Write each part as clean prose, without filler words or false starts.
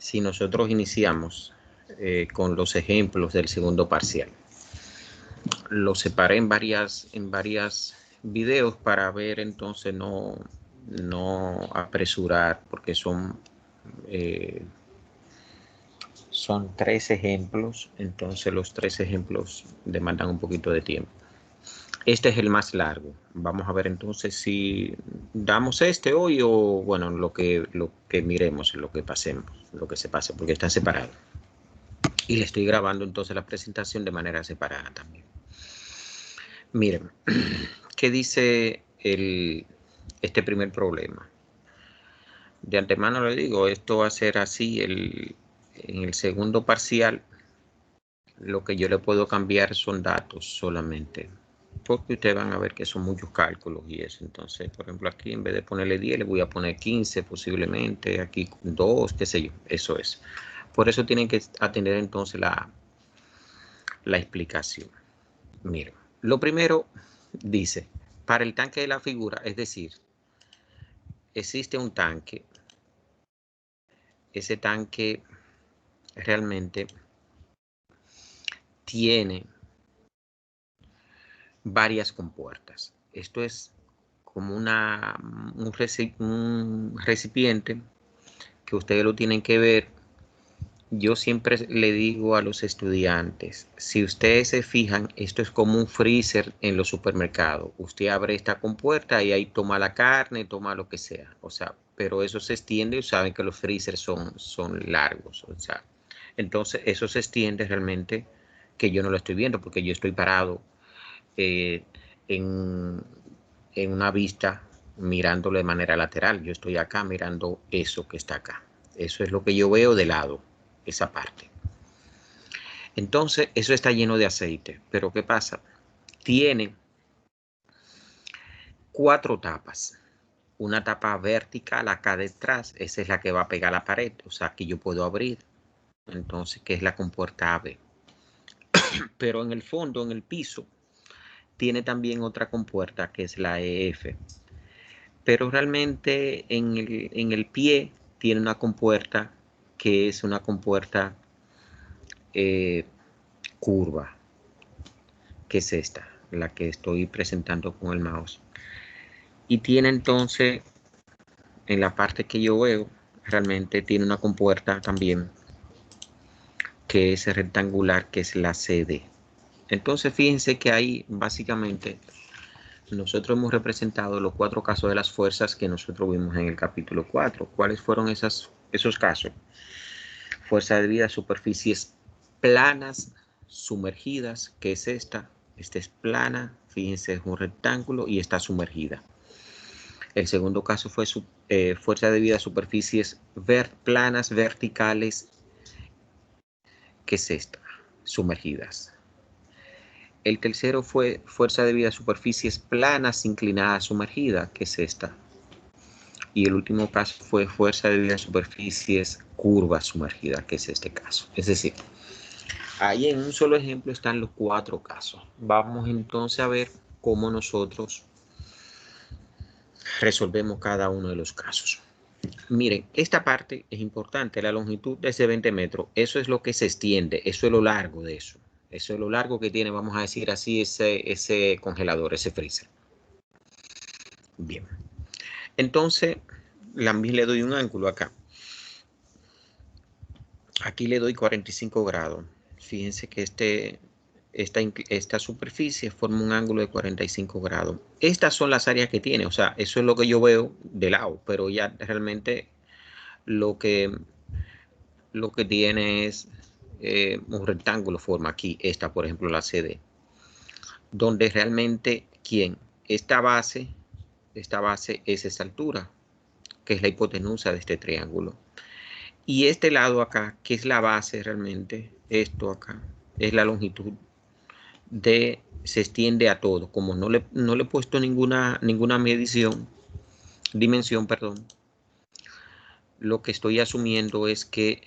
si nosotros iniciamos con los ejemplos del segundo parcial. Los separé en varias videos para ver, entonces no apresurar, porque son 3 ejemplos, entonces los 3 ejemplos demandan un poquito de tiempo. Este es el más largo. Vamos a ver entonces si damos este hoy o, bueno, lo que miremos, lo que pasemos, lo que se pase, porque están separados. Y le estoy grabando entonces la presentación de manera separada también. Miren, ¿qué dice este primer problema? De antemano le digo, esto va a ser así. En el segundo parcial, lo que yo le puedo cambiar son datos solamente, porque ustedes van a ver que son muchos cálculos y eso. Entonces, por ejemplo, aquí en vez de ponerle 10, le voy a poner 15 posiblemente, aquí 2, qué sé yo, eso es. Por eso tienen que atender entonces la explicación. Miren, lo primero dice, para el tanque de la figura, es decir, existe un tanque, ese tanque realmente tiene varias compuertas. Esto es como un recipiente que ustedes lo tienen que ver. Yo siempre le digo a los estudiantes, si ustedes se fijan, esto es como un freezer en los supermercados. Usted abre esta compuerta y ahí toma la carne, toma lo que sea. O sea, pero eso se extiende y saben que los freezers son largos. O sea, entonces eso se extiende realmente, que yo no lo estoy viendo porque yo estoy parado en una vista mirándolo de manera lateral. Yo estoy acá mirando eso que está acá. Eso es lo que yo veo de lado, esa parte. Entonces, eso está lleno de aceite. Pero ¿qué pasa? Tiene 4 tapas. Una tapa vertical acá detrás, esa es la que va a pegar a la pared. O sea, que yo puedo abrir. Entonces, que es la compuerta AB. Pero en el fondo, en el piso, tiene también otra compuerta que es la EF. Pero realmente en el pie tiene una compuerta que es una compuerta curva, que es esta, la que estoy presentando con el mouse. Y tiene entonces, en la parte que yo veo, realmente tiene una compuerta también que es rectangular, que es la CD. Entonces fíjense que ahí básicamente nosotros hemos representado los 4 casos de las fuerzas que nosotros vimos en el capítulo 4. ¿Cuáles fueron esos casos? Fuerza debida a superficies planas sumergidas, que es esta. Esta es plana, fíjense, es un rectángulo y está sumergida. El segundo caso fue fuerza debida a superficies planas verticales, que es esta, sumergidas. El tercero fue fuerza debida a superficies planas inclinadas sumergidas, que es esta. Y el último caso fue fuerza debida a superficies curvas sumergidas, que es este caso. Es decir, ahí en un solo ejemplo están los 4 casos. Vamos entonces a ver cómo nosotros resolvemos cada uno de los casos. Miren, esta parte es importante. La longitud es de 20 metros. Eso es lo que se extiende. Eso es lo largo de eso. Eso es lo largo que tiene, vamos a decir así, ese congelador, ese freezer. Bien. Entonces, le doy un ángulo acá. Aquí le doy 45 grados. Fíjense que esta superficie forma un ángulo de 45 grados. Estas son las áreas que tiene. O sea, eso es lo que yo veo de lado. Pero ya realmente lo que tiene es un rectángulo forma aquí. Esta, por ejemplo, la CD. Donde realmente, esta base es esta altura, que es la hipotenusa de este triángulo. Y este lado acá, que es la base realmente, esto acá, es la longitud se extiende a todo. Como no le he puesto ninguna dimensión, perdón, lo que estoy asumiendo es que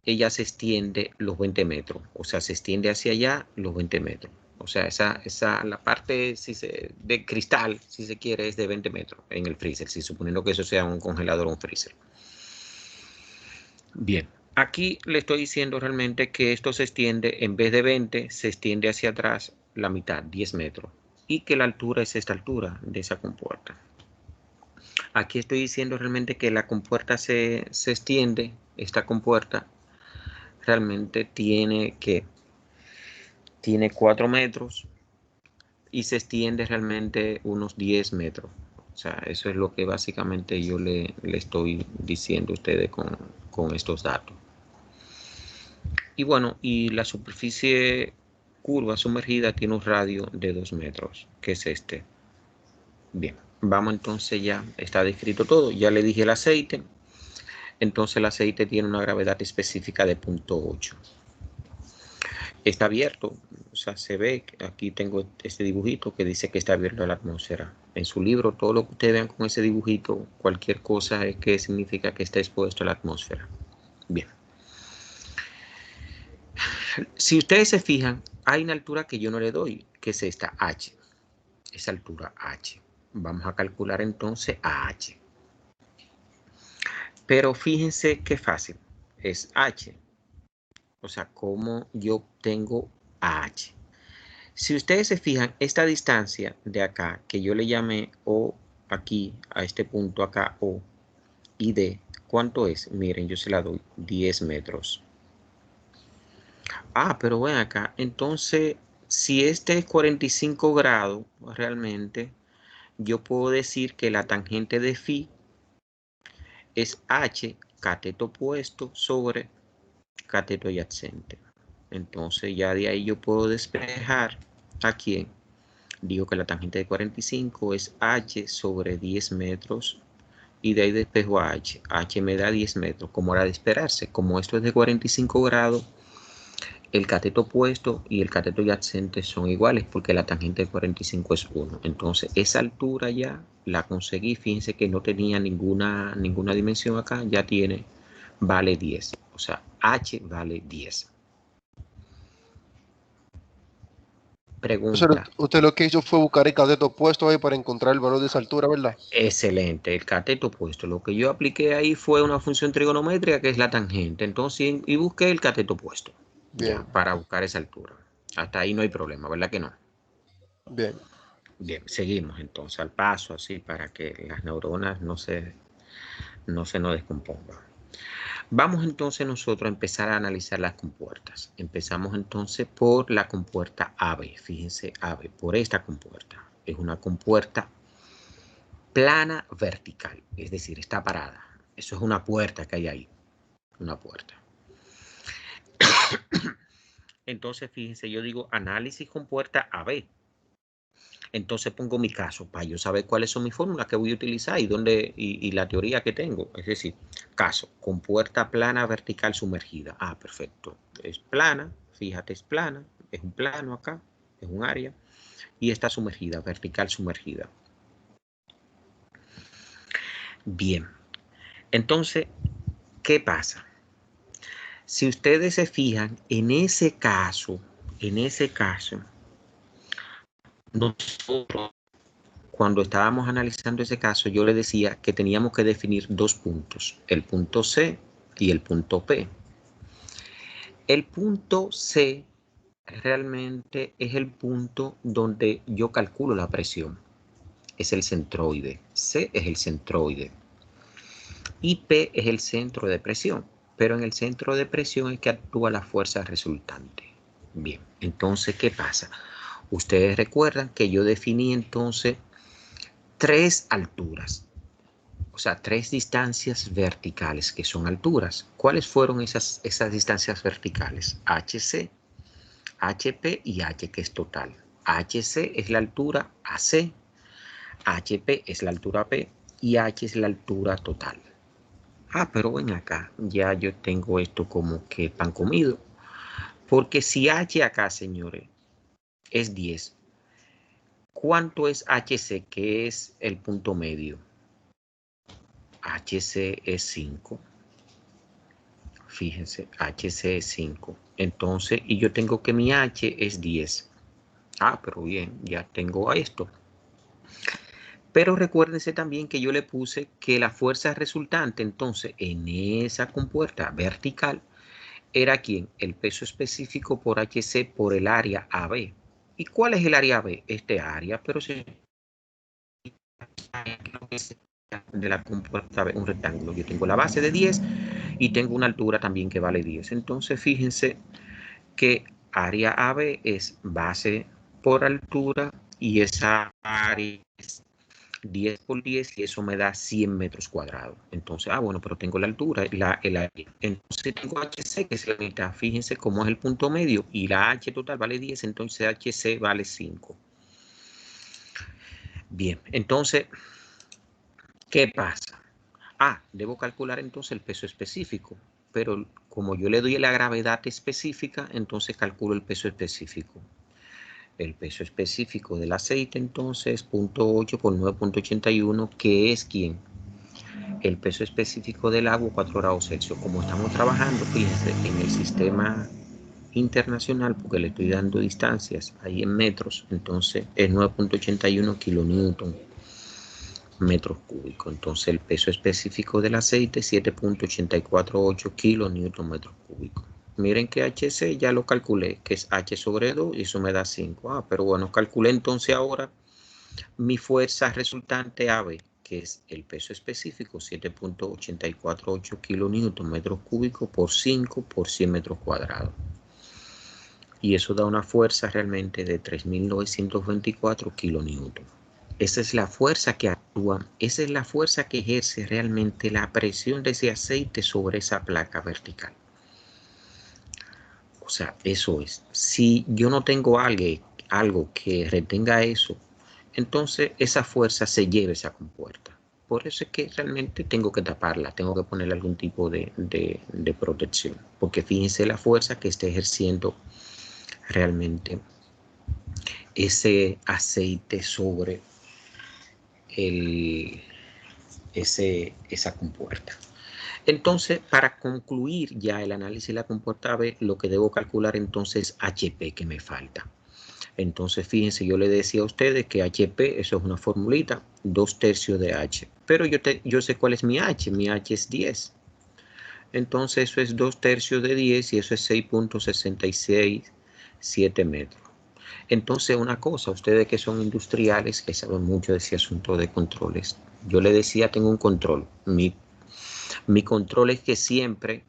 ella se extiende los 20 metros. O sea, se extiende hacia allá los 20 metros. O sea, la parte de cristal, si se quiere, es de 20 metros en el freezer, si suponiendo que eso sea un congelador o un freezer. Bien, aquí le estoy diciendo realmente que esto se extiende, en vez de 20, se extiende hacia atrás la mitad, 10 metros. Y que la altura es esta altura de esa compuerta. Aquí estoy diciendo realmente que la compuerta se extiende, esta compuerta realmente tiene 4 metros y se extiende realmente unos 10 metros. O sea, eso es lo que básicamente yo le estoy diciendo a ustedes con estos datos. Y bueno, y la superficie curva sumergida tiene un radio de 2 metros, que es este. Bien, vamos entonces ya, está descrito todo. Ya le dije el aceite. Entonces el aceite tiene una gravedad específica de 0.8. Está abierto, o sea, se ve, aquí tengo este dibujito que dice que está abierto a la atmósfera. En su libro, todo lo que ustedes vean con ese dibujito, cualquier cosa es que significa que está expuesto a la atmósfera. Bien. Si ustedes se fijan, hay una altura que yo no le doy, que es esta H. Esa altura H. Vamos a calcular entonces a H. Pero fíjense qué fácil. Es H. O sea, cómo yo obtengo a H. Si ustedes se fijan, esta distancia de acá, que yo le llamé O aquí, a este punto acá, O, y D, ¿cuánto es? Miren, yo se la doy 10 metros. Ah, pero ven acá, entonces, si este es 45 grados, realmente, yo puedo decir que la tangente de phi es H, cateto opuesto, sobre cateto adyacente. Entonces, ya de ahí yo puedo despejar a quién. Digo que la tangente de 45 es H sobre 10 metros y de ahí despejo a H. H me da 10 metros, como era de esperarse. Como esto es de 45 grados, el cateto opuesto y el cateto adyacente son iguales porque la tangente de 45 es 1. Entonces, esa altura ya la conseguí. Fíjense que no tenía ninguna dimensión acá. Ya tiene, vale 10. O sea, H vale 10. Pregunta. Usted lo que hizo fue buscar el cateto opuesto ahí para encontrar el valor de esa altura, ¿verdad? Excelente, el cateto opuesto. Lo que yo apliqué ahí fue una función trigonométrica que es la tangente. Entonces, y busqué el cateto opuesto, ya, Bien, para buscar esa altura. Hasta ahí no hay problema, ¿verdad que no? bien. Bien, seguimos entonces al paso, así, para que las neuronas no se nos descompongan. Vamos entonces nosotros a empezar a analizar las compuertas. Empezamos entonces por la compuerta AB. Fíjense, AB, por esta compuerta. Es una compuerta plana vertical, es decir, está parada. Eso es una puerta que hay ahí, una puerta. Entonces, fíjense, yo digo análisis con puerta AB. Entonces pongo mi caso para yo saber cuáles son mis fórmulas que voy a utilizar y dónde y la teoría que tengo. Es decir, caso con puerta plana vertical sumergida. Ah, perfecto. Es plana, fíjate, es plana, es un plano acá, es un área y está sumergida, vertical sumergida. Bien. Entonces, ¿qué pasa? Si ustedes se fijan, en ese caso, nosotros, cuando estábamos analizando ese caso, yo le decía que teníamos que definir dos puntos, el punto C y el punto P. El punto C realmente es el punto donde yo calculo la presión. Es el centroide. C es el centroide. Y P es el centro de presión. Pero en el centro de presión es que actúa la fuerza resultante. Bien, entonces, ¿qué pasa? Ustedes recuerdan que yo definí entonces tres alturas, o sea, tres distancias verticales que son alturas. ¿Cuáles fueron esas distancias verticales? HC, HP y H, que es total. HC es la altura AC, HP es la altura P y H es la altura total. Ah, pero ven acá, ya yo tengo esto como que pan comido. Porque si H acá, señores, es 10, ¿cuánto es HC, que es el punto medio? HC es 5. Fíjense, HC es 5. Entonces, y yo tengo que mi H es 10. Ah, pero bien, ya tengo esto. Pero recuérdense también que yo le puse que la fuerza resultante, entonces, en esa compuerta vertical, era ¿quién? El peso específico por HC por el área AB. ¿Y cuál es el área AB? Este área, pero se de la compuerta B, un rectángulo. Yo tengo la base de 10 y tengo una altura también que vale 10. Entonces, fíjense que área AB es base por altura y esa área es 10 por 10 y eso me da 100 metros cuadrados. Entonces, bueno, pero tengo la altura, el área. Entonces tengo HC, que es la mitad. Fíjense cómo es el punto medio y la H total vale 10, entonces HC vale 5. Bien, entonces, ¿qué pasa? Debo calcular entonces el peso específico, pero como yo le doy la gravedad específica, entonces calculo el peso específico. El peso específico del aceite entonces 0.8 por 9.81, que es ¿quién? El peso específico del agua 4 grados Celsius. Como estamos trabajando, fíjense, en el sistema internacional, porque le estoy dando distancias ahí en metros, entonces es 9.81 kilonewton metros cúbicos. Entonces el peso específico del aceite 7.848 kilonewton metros cúbicos. Miren que HC ya lo calculé, que es H sobre 2 y eso me da 5. Pero bueno, calculé entonces ahora mi fuerza resultante AB, que es el peso específico, 7.848 kilonewton metros cúbicos por 5 por 100 metros cuadrados. Y eso da una fuerza realmente de 3.924 kilonewton. Esa es la fuerza que actúa, esa es la fuerza que ejerce realmente la presión de ese aceite sobre esa placa vertical. O sea, eso es. Si yo no tengo algo que retenga eso, entonces esa fuerza se lleva esa compuerta. Por eso es que realmente tengo que taparla, tengo que ponerle algún tipo de protección. Porque fíjense la fuerza que está ejerciendo realmente ese aceite sobre esa compuerta. Entonces, para concluir ya el análisis de la compuerta B, lo que debo calcular entonces es HP que me falta. Entonces, fíjense, yo le decía a ustedes que HP, eso es una formulita, 2/3 de H. Pero yo sé cuál es mi H es 10. Entonces, eso es 2/3 de 10 y eso es 6.667 metros. Entonces, una cosa, ustedes que son industriales, que saben mucho de ese asunto de controles, yo le decía, tengo un control. Mi control es que siempre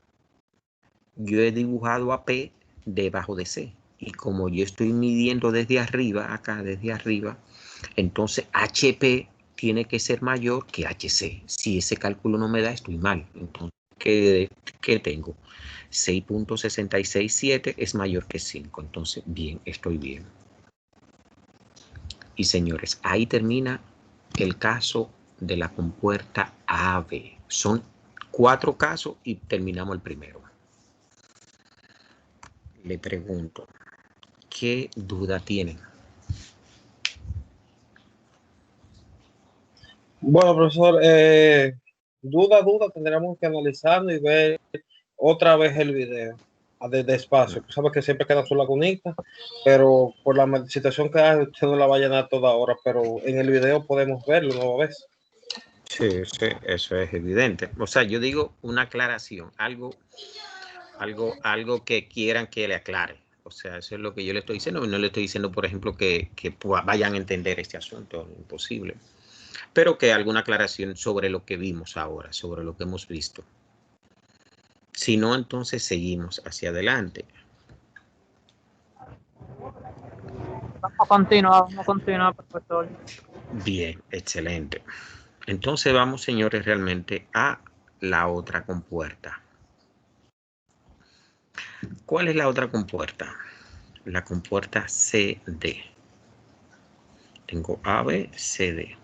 yo he dibujado a P debajo de C. Y como yo estoy midiendo desde arriba, acá desde arriba, entonces HP tiene que ser mayor que HC. Si ese cálculo no me da, estoy mal. Entonces, ¿qué tengo? 6.667 es mayor que 5. Entonces, bien, estoy bien. Y señores, ahí termina el caso de la compuerta AB. Son 4 casos y terminamos el primero. Le pregunto, ¿qué duda tienen? Bueno, profesor, duda, tendremos que analizarlo y ver otra vez el video desde espacio. Tú sabes que siempre queda su lagunita, pero por la situación que hay, usted no la va a llenar toda hora, pero en el video podemos verlo nueva vez. Sí, sí, eso es evidente. O sea, yo digo una aclaración, algo que quieran que le aclare. O sea, eso es lo que yo le estoy diciendo. No le estoy diciendo, por ejemplo, que vayan a entender este asunto, imposible. Pero que alguna aclaración sobre lo que vimos ahora, sobre lo que hemos visto. Si no, entonces seguimos hacia adelante. Vamos a continuar, profesor. Bien, excelente. Entonces vamos, señores, realmente a la otra compuerta. ¿Cuál es la otra compuerta? La compuerta CD. Tengo AB, CD.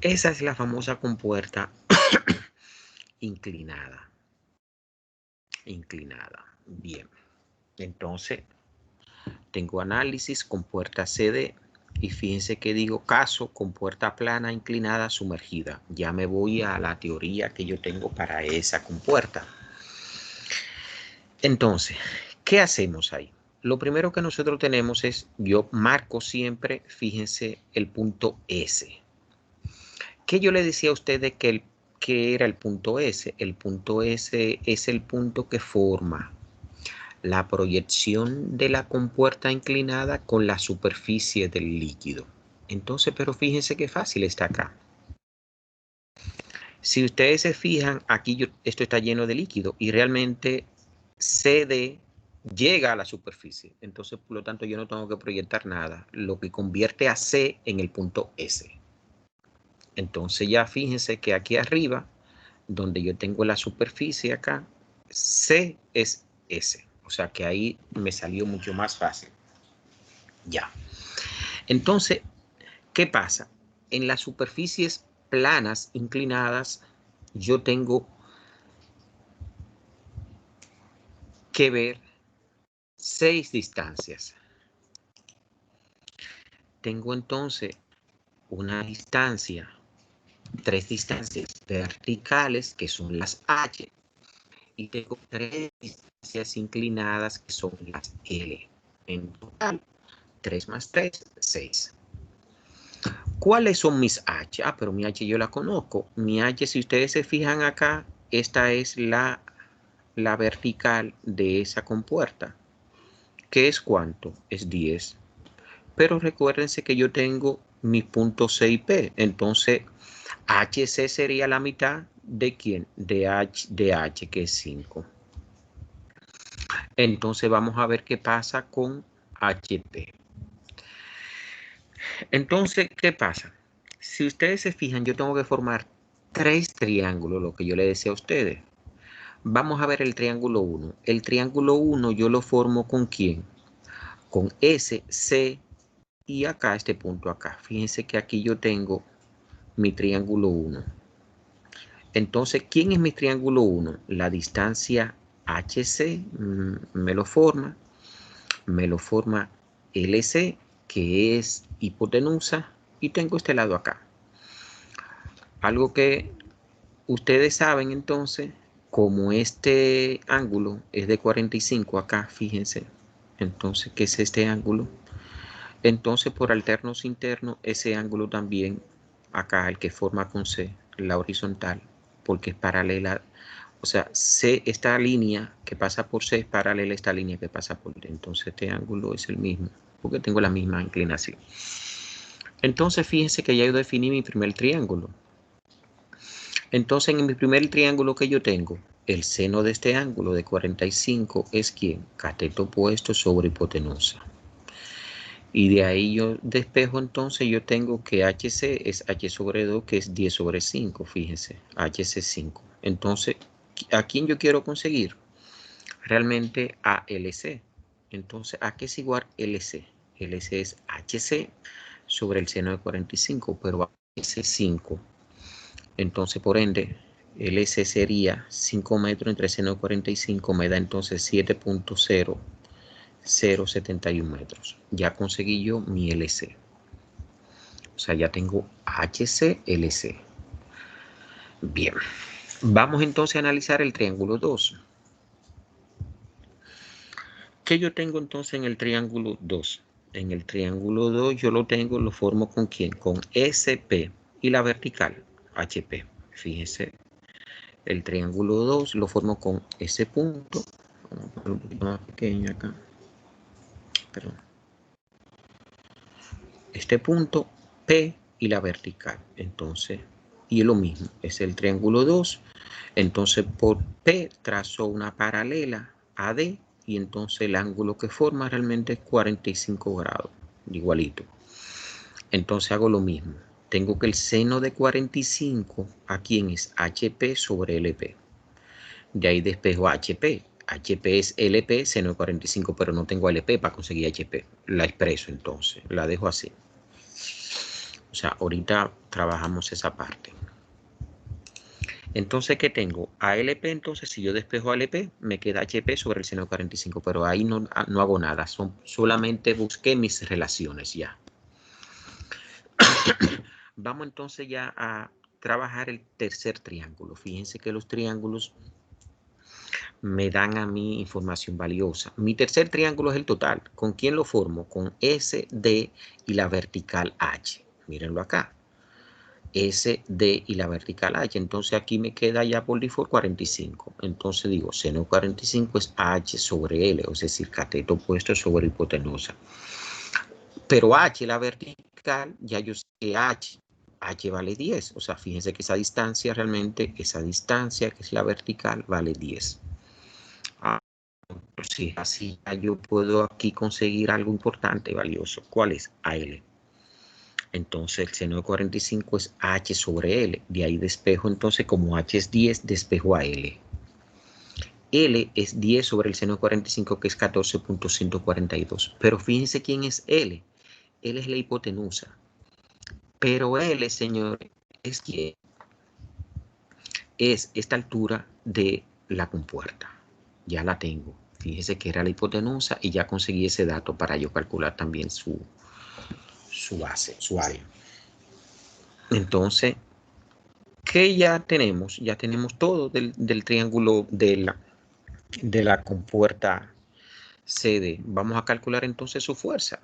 Esa es la famosa compuerta inclinada. Inclinada. Bien. Entonces, tengo análisis, compuerta CD. Y fíjense que digo caso, compuerta plana, inclinada, sumergida. Ya me voy a la teoría que yo tengo para esa compuerta. Entonces, ¿qué hacemos ahí? Lo primero que nosotros tenemos es, yo marco siempre, fíjense, el punto S. ¿Qué yo le decía a ustedes que era el punto S? El punto S es el punto que forma la proyección de la compuerta inclinada con la superficie del líquido. Entonces, pero fíjense qué fácil está acá. Si ustedes se fijan, aquí esto está lleno de líquido y realmente CD llega a la superficie. Entonces, por lo tanto, yo no tengo que proyectar nada, lo que convierte a C en el punto S. Entonces ya fíjense que aquí arriba, donde yo tengo la superficie acá, C es S. O sea que ahí me salió mucho más fácil. Ya. Entonces, ¿qué pasa? En las superficies planas, inclinadas, yo tengo que ver 6 distancias. Tengo entonces una distancia, 3 distancias verticales, que son las H, y tengo 3 distancias inclinadas, que son las L. En total, 3 más 3, 6. ¿Cuáles son mis H? Ah, pero mi H yo la conozco. Mi H, si ustedes se fijan acá, esta es la vertical de esa compuerta. ¿Qué es cuánto? Es 10. Pero recuérdense que yo tengo mis puntos C y P. Entonces, HC sería la mitad de ¿quién? De H, que es 5. Entonces, vamos a ver qué pasa con HP. Entonces, ¿qué pasa? Si ustedes se fijan, yo tengo que formar 3 triángulos, lo que yo le decía a ustedes. Vamos a ver el triángulo 1. El triángulo 1 yo lo formo ¿con quién? Con S, C y acá este punto acá. Fíjense que aquí yo tengo mi triángulo 1. Entonces, ¿quién es mi triángulo 1? La distancia HC me lo forma LC, que es hipotenusa, y tengo este lado acá. Algo que ustedes saben entonces, como este ángulo es de 45 acá, fíjense, entonces, ¿qué es este ángulo? Entonces, por alternos internos, ese ángulo también, acá, el que forma con C, la horizontal, porque es paralela, o sea, C, esta línea que pasa por C es paralela a esta línea que pasa por D. Entonces, este ángulo es el mismo, porque tengo la misma inclinación. Entonces, fíjense que ya yo definí mi primer triángulo. Entonces, en mi primer triángulo que yo tengo, el seno de este ángulo de 45 es ¿quién? Cateto opuesto sobre hipotenusa. Y de ahí yo despejo, entonces yo tengo que HC es H sobre 2, que es 10 sobre 5, fíjense, HC5. Entonces, ¿a quién yo quiero conseguir? Realmente a LC. Entonces, ¿a qué es igual LC? LC es HC sobre el seno de 45, pero a HC5. Entonces, por ende, LC sería 5 metros entre seno de 45, me da entonces 7.071 metros. Ya conseguí yo mi LC. O sea, ya tengo HC, LC. Bien. Vamos entonces a analizar el triángulo 2. ¿Qué yo tengo entonces en el triángulo 2? En el triángulo 2 yo lo formo ¿con quién? Con SP y la vertical, HP. Fíjense, el triángulo 2 lo formo con ese punto. Vamos a poner un poquito más pequeño acá. Perdón. Este punto P y la vertical. Entonces, y lo mismo, es el triángulo 2. Entonces, por P trazo una paralela a D y entonces el ángulo que forma realmente es 45 grados, igualito. Entonces hago lo mismo. Tengo que el seno de 45, ¿a quién es? HP sobre LP. De ahí despejo HP. HP es LP, seno de 45, pero no tengo LP para conseguir HP. La expreso entonces, la dejo así. O sea, ahorita trabajamos esa parte. Entonces, ¿qué tengo? ALP, entonces, si yo despejo ALP, me queda HP sobre el seno de 45, pero ahí no hago nada, solamente busqué mis relaciones ya. Vamos entonces ya a trabajar el tercer triángulo. Fíjense que los triángulos me dan a mí información valiosa. Mi tercer triángulo es el total. ¿Con quién lo formo? Con SD y la vertical H. Mírenlo acá. S, D y la vertical H. Entonces aquí me queda ya por default 45. Entonces digo, seno 45 es H sobre L, es decir, cateto opuesto sobre hipotenusa. Pero H, la vertical, ya yo sé que H vale 10. O sea, fíjense que esa distancia realmente, esa distancia que es la vertical, vale 10. Sí, así ya yo puedo aquí conseguir algo importante y valioso. ¿Cuál es? AL. Entonces el seno de 45 es H sobre L. De ahí despejo, entonces como H es 10, despejo a L. L es 10 sobre el seno de 45, que es 14.142. Pero fíjense quién es L. L es la hipotenusa. Pero L, señores, es quién. Es esta altura de la compuerta. Ya la tengo. Fíjese que era la hipotenusa y ya conseguí ese dato para yo calcular también su base, su área. Entonces, ¿qué ya tenemos? Ya tenemos todo del triángulo de la compuerta CD. Vamos a calcular entonces su fuerza.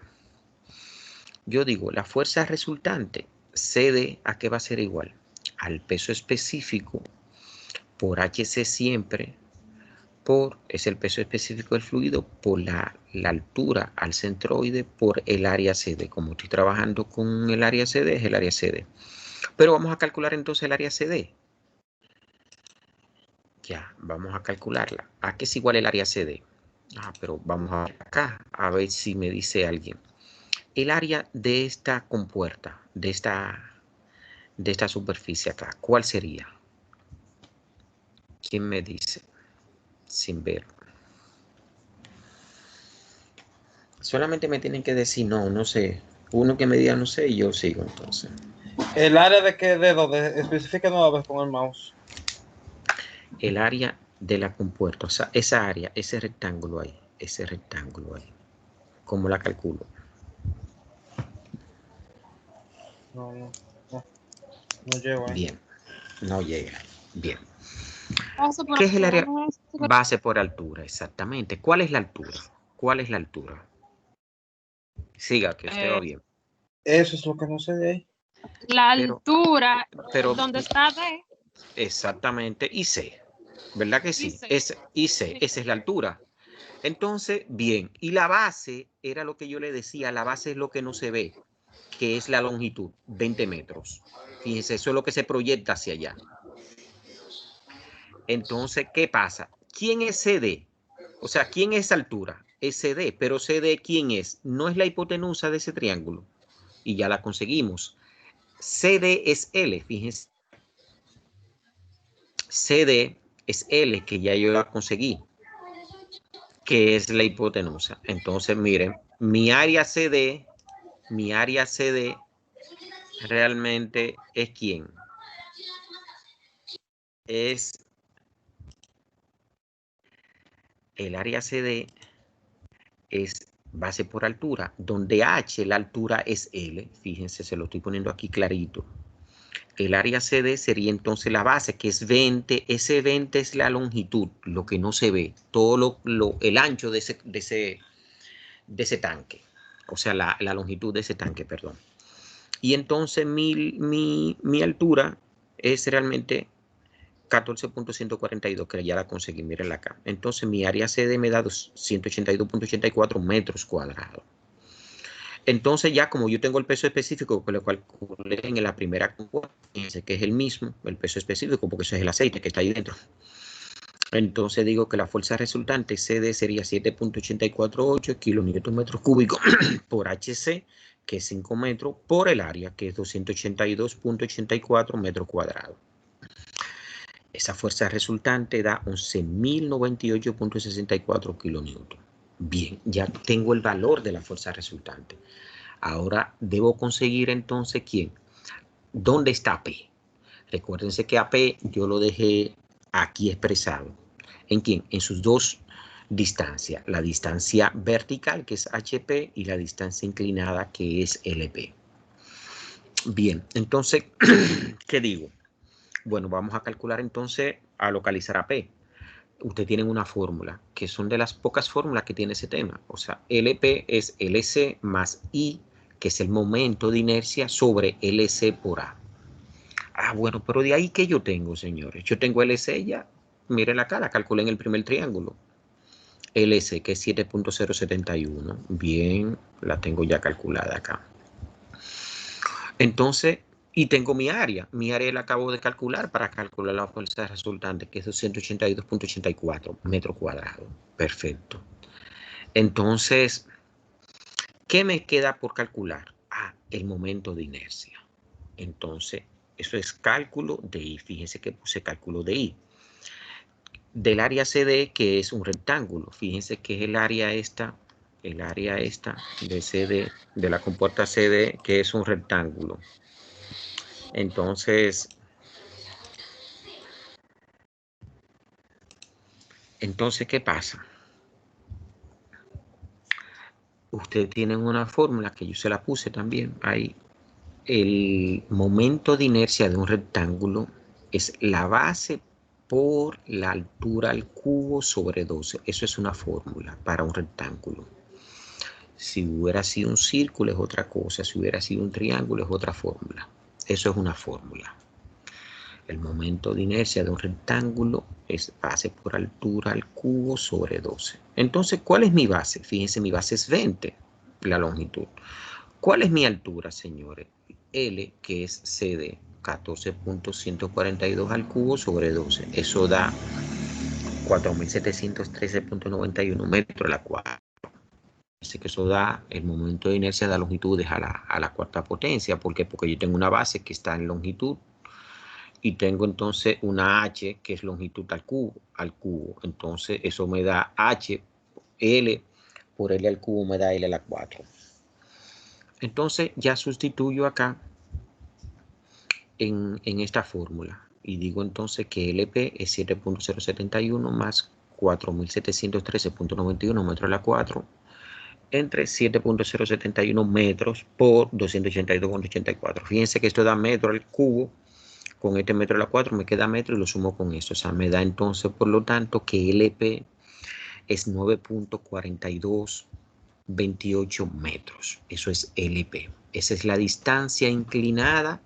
Yo digo, la fuerza resultante CD, ¿a qué va a ser igual? Al peso específico por HC siempre, es el peso específico del fluido, por la altura al centroide, por el área CD. Como estoy trabajando con el área CD, es el área CD. Pero vamos a calcular entonces el área CD. Ya, vamos a calcularla. ¿A qué es igual el área CD? Pero vamos a ver acá, a ver si me dice alguien. El área de esta compuerta, de esta superficie acá, ¿cuál sería? ¿Quién me dice? Sin ver. Solamente me tienen que decir no sé. Uno que me diga no sé y yo sigo entonces. ¿El área de qué dedo? Especifica una vez con el mouse. El área de la compuerta, o sea, esa área, ese rectángulo ahí. ¿Cómo la calculo? No llego ahí. Bien, no llega. Bien. Paso por ¿Qué es el área? altura, Base por altura, exactamente. ¿Cuál es la altura? ¿Cuál es la altura? Siga, que usted va bien. Eso es lo que no sé de ahí. la Pero, altura pero donde está D exactamente, y C, ¿verdad que sí? dice. Y C, esa es la altura. Entonces, bien, y la base era lo que yo le decía, la base es lo que no se ve, que es la longitud, 20 metros. Fíjense, eso es lo que se proyecta hacia allá. Entonces, ¿qué pasa? ¿Quién es CD? O sea, ¿quién es esa altura? Es CD, pero CD, ¿quién es? No es la hipotenusa de ese triángulo. Y ya la conseguimos. CD es L, fíjense. CD es L, que ya yo la conseguí, que es la hipotenusa. Entonces, miren, mi área CD realmente es ¿quién? Es el área CD es base por altura, donde H, la altura es L. Fíjense, se lo estoy poniendo aquí clarito. El área CD sería entonces la base, que es 20. Ese 20 es la longitud, lo que no se ve, todo el ancho de ese tanque. O sea, la longitud de ese tanque, perdón. Y entonces mi altura es realmente 14.142, que ya la conseguí, mírenla acá. Entonces mi área CD me da 182.84 metros cuadrados. Entonces ya como yo tengo el peso específico, que lo calculé en la primera compuerta, que es el mismo, el peso específico, porque eso es el aceite que está ahí dentro. Entonces digo que la fuerza resultante CD sería 7.848 kilonewton metros cúbicos por HC, que es 5 metros, por el área, que es 282.84 metros cuadrados. Esa fuerza resultante da 11.098.64 kilonewton. Bien, ya tengo el valor de la fuerza resultante. Ahora debo conseguir entonces ¿quién? ¿Dónde está P? Recuérdense que a P yo lo dejé aquí expresado. ¿En quién? En sus dos distancias. La distancia vertical, que es HP, y la distancia inclinada, que es LP. Bien, entonces, ¿qué digo? Bueno, vamos a calcular entonces a localizar a P. Ustedes tienen una fórmula, que son de las pocas fórmulas que tiene ese tema. O sea, LP es LC más I, que es el momento de inercia, sobre LC por A. Bueno, pero de ahí que yo tengo, señores. Yo tengo LC ya. Miren acá, la calculé en el primer triángulo. LC, que es 7.071. Bien, la tengo ya calculada acá. Entonces, y tengo mi área. Mi área la acabo de calcular para calcular la fuerza resultante, que es 282.84 metros cuadrados. Perfecto. Entonces, ¿qué me queda por calcular? El momento de inercia. Entonces, eso es cálculo de I. Fíjense que puse cálculo de I. Del área CD, que es un rectángulo. Fíjense que es el área esta de CD, de la compuerta CD, que es un rectángulo. Entonces, ¿qué pasa? Ustedes tienen una fórmula que yo se la puse también ahí. El momento de inercia de un rectángulo es la base por la altura al cubo sobre 12. Eso es una fórmula para un rectángulo. Si hubiera sido un círculo es otra cosa. Si hubiera sido un triángulo es otra fórmula. Eso es una fórmula. El momento de inercia de un rectángulo es base por altura al cubo sobre 12. Entonces, ¿cuál es mi base? Fíjense, mi base es 20, la longitud. ¿Cuál es mi altura, señores? L, que es CD, 14.142 al cubo sobre 12. Eso da 4.713.91 metros a la cuadra. Dice que eso da el momento de inercia de longitudes a la cuarta potencia. ¿Por qué? Porque yo tengo una base que está en longitud y tengo entonces una H que es longitud al cubo. Entonces eso me da H, L por L al cubo me da L a la 4. Entonces ya sustituyo acá en esta fórmula y digo entonces que LP es 7.071 más 4.713.91 metros a la 4 entre 7.071 metros por 282.84. Fíjense que esto da metro al cubo. Con este metro a la 4 me queda metro y lo sumo con eso. O sea, me da entonces, por lo tanto, que LP es 9.4228 metros. Eso es LP. Esa es la distancia inclinada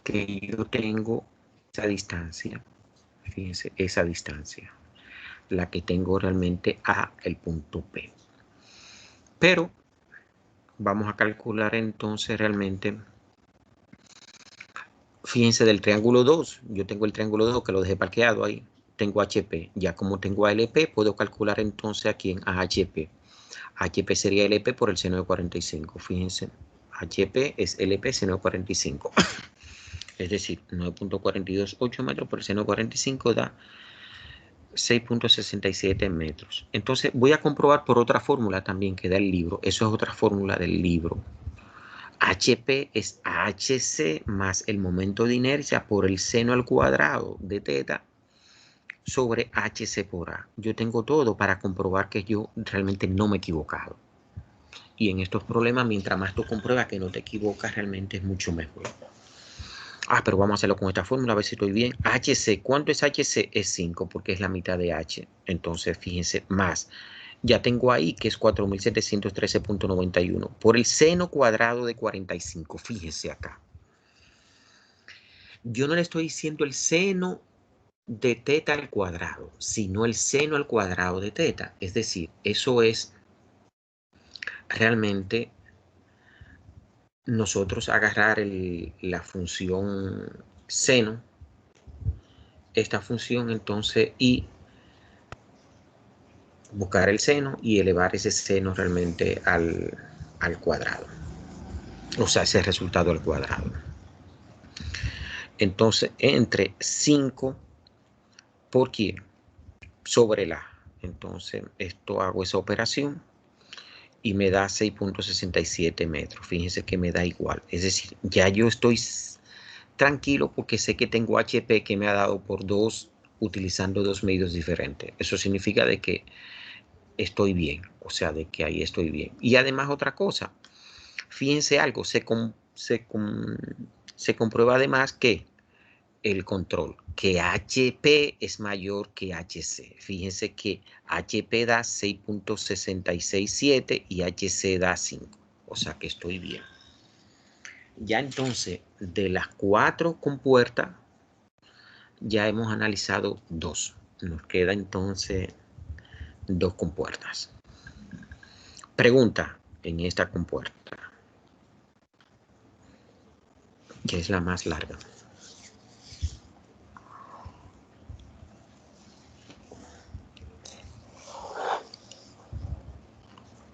que yo tengo. Esa distancia, fíjense, esa distancia, la que tengo realmente a el punto P. Pero vamos a calcular entonces realmente. Fíjense del triángulo 2, yo tengo el triángulo 2 que lo dejé parqueado ahí, tengo HP, ya como tengo ALP, puedo calcular entonces aquí en HP. HP sería LP por el seno de 45, fíjense, HP es LP seno de 45, es decir, 9.428 metros por el seno de 45 da 6.67 metros. Entonces voy a comprobar por otra fórmula también que da el libro, eso es otra fórmula del libro. HP es HC más el momento de inercia por el seno al cuadrado de teta sobre HC por A. Yo tengo todo para comprobar que yo realmente no me he equivocado. Y en estos problemas, mientras más tú compruebas que no te equivocas, realmente es mucho mejor. Pero vamos a hacerlo con esta fórmula, a ver si estoy bien. HC, ¿cuánto es HC? Es 5, porque es la mitad de H. Entonces, fíjense, más. Ya tengo ahí que es 4.713.91 por el seno cuadrado de 45. Fíjense acá. Yo no le estoy diciendo el seno de teta al cuadrado, sino el seno al cuadrado de teta. Es decir, eso es realmente nosotros agarrar la función seno, esta función entonces, y buscar el seno y elevar ese seno realmente al cuadrado. O sea, ese resultado al cuadrado. Entonces, entre 5 por quién sobre la. Entonces, esto hago esa operación y me da 6.67 metros. Fíjense que me da igual. Es decir, ya yo estoy tranquilo porque sé que tengo HP que me ha dado por 2 utilizando 2 medios diferentes. Eso significa de que estoy bien. O sea, de que ahí estoy bien. Y además otra cosa. Fíjense algo. Se comprueba además que el control, que HP es mayor que HC. Fíjense que HP da 6.667 y HC da 5. O sea que estoy bien. Ya entonces, de las 4 compuertas, ya hemos analizado 2. Nos queda entonces 2 compuertas. Pregunta en esta compuerta, que es la más larga.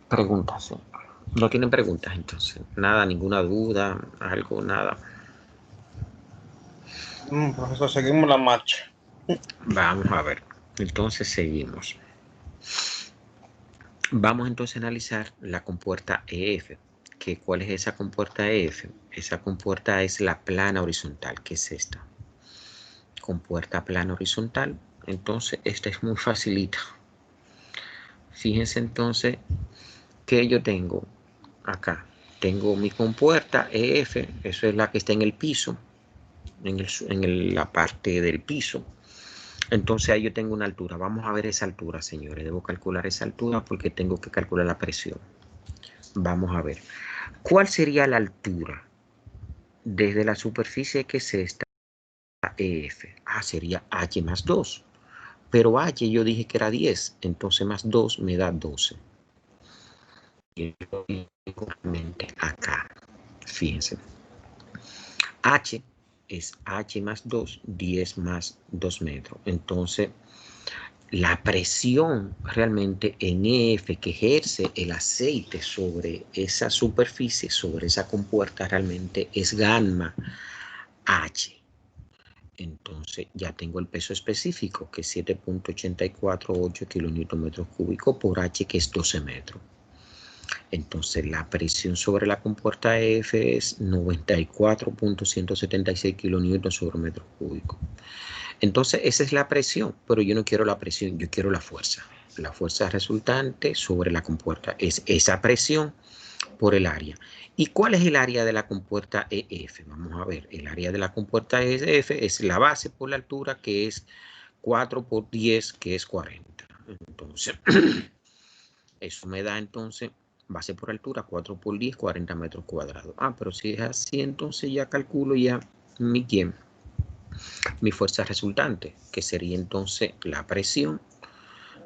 Preguntas, ¿sí? No tienen preguntas entonces. Nada, ninguna duda, algo, nada. Profesor, seguimos la marcha. Vamos a ver. Entonces seguimos. Vamos entonces a analizar la compuerta EF. ¿Cuál es esa compuerta EF? Esa compuerta es la plana horizontal, que es esta. Compuerta plana horizontal. Entonces, esta es muy facilita. Fíjense entonces que yo tengo acá. Tengo mi compuerta EF, eso es la que está en el piso, la parte del piso. Entonces ahí yo tengo una altura. Vamos a ver esa altura, señores. Debo calcular esa altura porque tengo que calcular la presión. Vamos a ver. ¿Cuál sería la altura desde la superficie que es esta EF? Sería H más 2. Pero H yo dije que era 10. Entonces más 2 me da 12. Y acá. Fíjense. H es H más 2, 10 más 2 metros. Entonces, la presión realmente en EF que ejerce el aceite sobre esa superficie, sobre esa compuerta, realmente es gamma H. Entonces ya tengo el peso específico, que es 7.848 kilonewton cúbicos por H, que es 12 metros. Entonces la presión sobre la compuerta F es 94.176 kilonewton sobre metro cúbico. Entonces esa es la presión, pero yo no quiero la presión, yo quiero la fuerza. La fuerza resultante sobre la compuerta es esa presión por el área. ¿Y cuál es el área de la compuerta EF? Vamos a ver, el área de la compuerta EF es la base por la altura, que es 4 por 10, que es 40. Entonces, eso me da entonces base por altura, 4 por 10, 40 metros cuadrados. Pero si es así, entonces ya calculo ya mi fuerza resultante, que sería entonces la presión,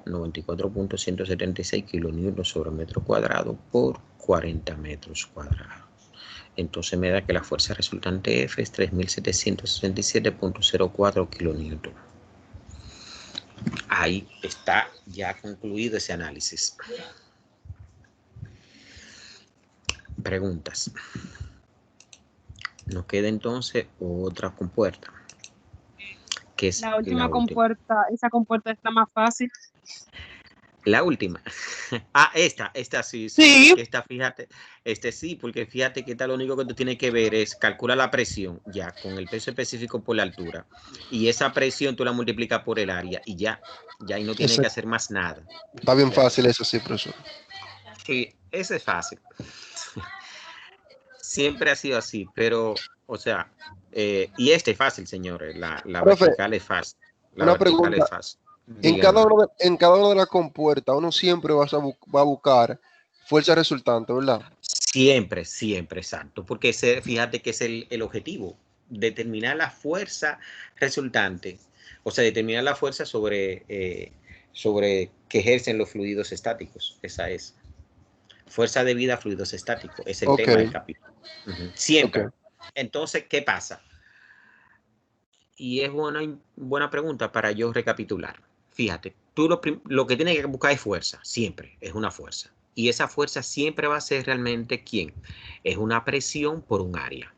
94.176 kilonewton sobre metro cuadrado por 40 metros cuadrados. Entonces me da que la fuerza resultante F es 3.767.04 kilonewton. Ahí está ya concluido ese análisis. Preguntas. Nos queda entonces otra compuerta, que es La última compuerta, esa compuerta está más fácil. La última. Esta sí. Sí. Porque esta, fíjate, sí, porque fíjate que lo único que tú tienes que ver es calcular la presión ya con el peso específico por la altura. Y esa presión tú la multiplicas por el área y ya ahí no tienes que hacer más nada. Está bien fácil eso, sí, profesor. Sí, ese es fácil. Siempre ha sido así, pero, o sea, y es fácil, señores. La Profe, vertical es fácil. La una vertical pregunta. es fácil. Dígame. En cada una de las compuertas, uno siempre va a buscar fuerza resultante, ¿verdad? Siempre, exacto. Porque fíjate que es el objetivo. Determinar la fuerza resultante. O sea, determinar la fuerza sobre que ejercen los fluidos estáticos. Esa es. Fuerza debida a fluidos estáticos. Es el tema del capítulo. Siempre. Okay. Entonces, ¿qué pasa? Y es buena pregunta para yo recapitular. Fíjate, tú lo que tienes que buscar es fuerza, siempre, es una fuerza. Y esa fuerza siempre va a ser realmente ¿quién? Es una presión por un área.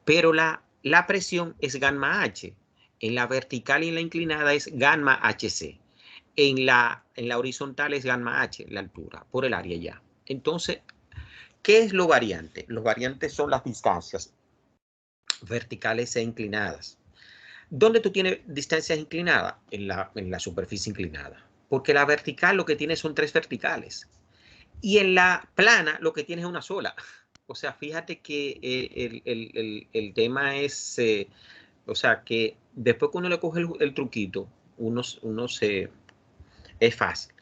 Pero la presión es gamma H. En la vertical y en la inclinada es gamma HC. En la horizontal es gamma H, la altura, por el área ya. Entonces, ¿qué es lo variante? Los variantes son las distancias verticales e inclinadas. ¿Dónde tú tienes distancias inclinadas? En la superficie inclinada. Porque la vertical lo que tiene son 3 verticales. Y en la plana lo que tiene es una sola. O sea, fíjate que el tema es, o sea, que después que uno le coge el truquito, es fácil.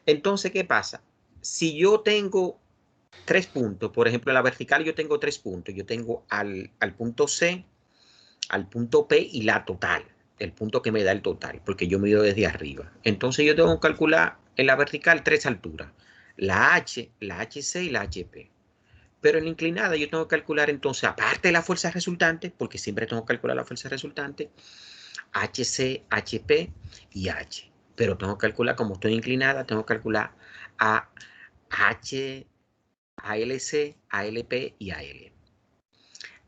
Entonces, ¿qué pasa? Si yo tengo 3 puntos. Por ejemplo, en la vertical yo tengo 3 puntos. Yo tengo al punto C, al punto P y la total. El punto que me da el total, porque yo mido desde arriba. Entonces yo tengo que calcular en la vertical 3 alturas. La H, la HC y la HP. Pero en la inclinada yo tengo que calcular entonces, aparte de la fuerza resultante, porque siempre tengo que calcular la fuerza resultante, HC, HP y H. Pero tengo que calcular, como estoy inclinada, tengo que calcular a H, ALC, ALP y AL.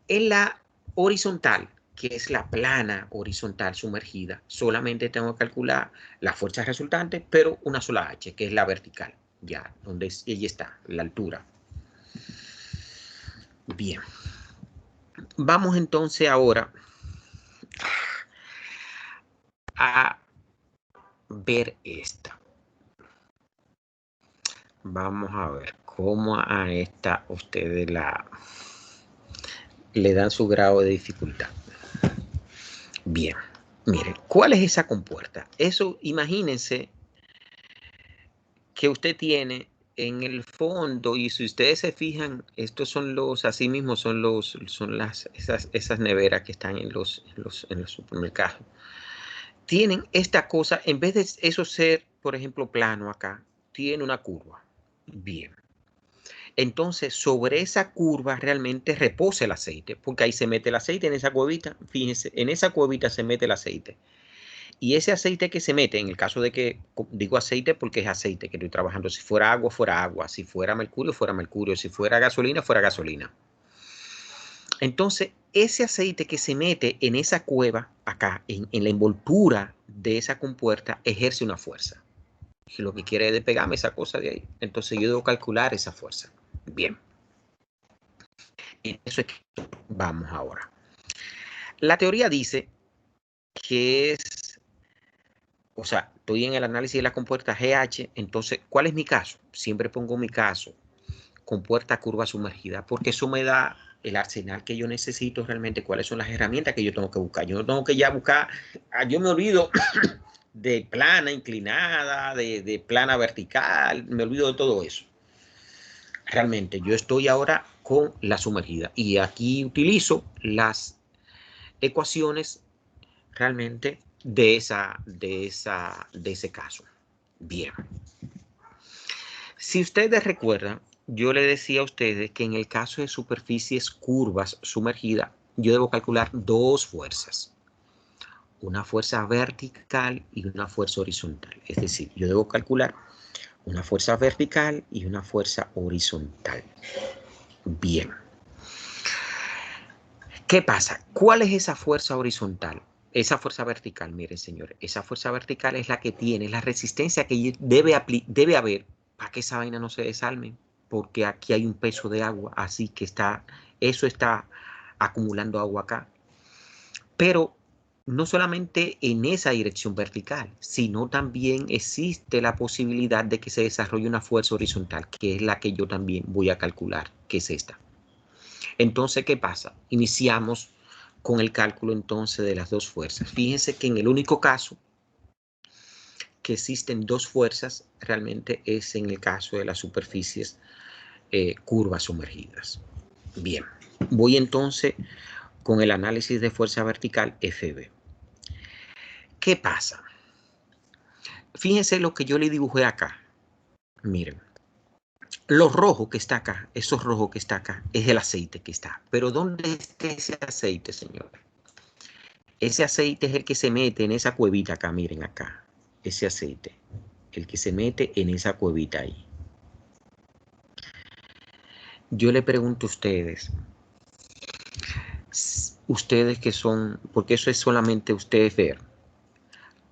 En la horizontal, que es la plana horizontal sumergida, solamente tengo que calcular la fuerza resultante, pero una sola H, que es la vertical, ya, donde ella está, la altura. Bien. Vamos entonces ahora a ver esta. Vamos a ver cómo a esta ustedes le dan su grado de dificultad. Bien, miren, ¿cuál es esa compuerta? Eso, imagínense que usted tiene en el fondo, y si ustedes se fijan, estos son los, así mismo son esas neveras que están en los supermercados. Tienen esta cosa, en vez de eso ser, por ejemplo, plano acá, tiene una curva. Bien. Entonces, sobre esa curva realmente reposa el aceite, porque ahí se mete el aceite en esa cuevita. Fíjense, en esa cuevita se mete el aceite. Y ese aceite que se mete, en el caso de que, digo aceite porque es aceite que estoy trabajando, si fuera agua, fuera agua, si fuera mercurio, fuera mercurio, si fuera gasolina, fuera gasolina. Entonces, ese aceite que se mete en esa cueva, acá, en la envoltura de esa compuerta, ejerce una fuerza. Y lo que quiere es despegarme esa cosa de ahí. Entonces, yo debo calcular esa fuerza. Bien. Y eso es que vamos ahora. La teoría dice que es, o sea, estoy en el análisis de la compuerta GH, entonces, ¿cuál es mi caso? Siempre pongo mi caso, compuerta curva sumergida, porque eso me da el arsenal que yo necesito realmente, cuáles son las herramientas que yo tengo que buscar. Yo no tengo que ya buscar, yo me olvido de plana inclinada, de plana vertical, me olvido de todo eso. Realmente yo estoy ahora con la sumergida y aquí utilizo las ecuaciones realmente de ese caso. Bien. Si ustedes recuerdan, yo le decía a ustedes que en el caso de superficies curvas sumergidas, yo debo calcular 2 fuerzas. Una fuerza vertical y una fuerza horizontal. Es decir, yo debo calcular una fuerza vertical y una fuerza horizontal. Bien. ¿Qué pasa? ¿Cuál es esa fuerza horizontal? Esa fuerza vertical, miren, señores, esa fuerza vertical es la que tiene la resistencia que debe haber para que esa vaina no se desalme, porque aquí hay un peso de agua, así que eso está acumulando agua acá. Pero no solamente en esa dirección vertical, sino también existe la posibilidad de que se desarrolle una fuerza horizontal, que es la que yo también voy a calcular, que es esta. Entonces, ¿qué pasa? Iniciamos con el cálculo entonces de las 2 fuerzas. Fíjense que en el único caso que existen 2 fuerzas realmente es en el caso de las superficies curvas sumergidas. Bien, voy entonces con el análisis de fuerza vertical FB. ¿Qué pasa? Fíjense lo que yo le dibujé acá. Miren. Lo rojo que está acá, eso rojo que está acá, es el aceite que está. Pero ¿dónde está ese aceite, señores? Ese aceite es el que se mete en esa cuevita acá, miren acá. Ese aceite, el que se mete en esa cuevita ahí. Yo le pregunto a ustedes que son, porque eso es solamente ustedes ver,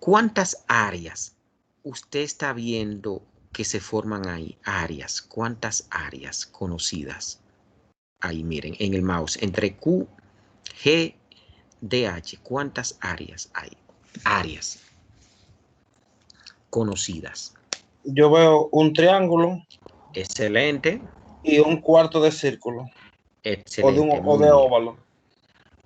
¿cuántas áreas usted está viendo que se forman ahí? Áreas, ¿cuántas áreas conocidas? Ahí miren, en el mouse, entre Q, G, DH, ¿cuántas áreas hay? Áreas conocidas. Yo veo un triángulo Excelente. y un cuarto de círculo. Excelente. O de óvalo.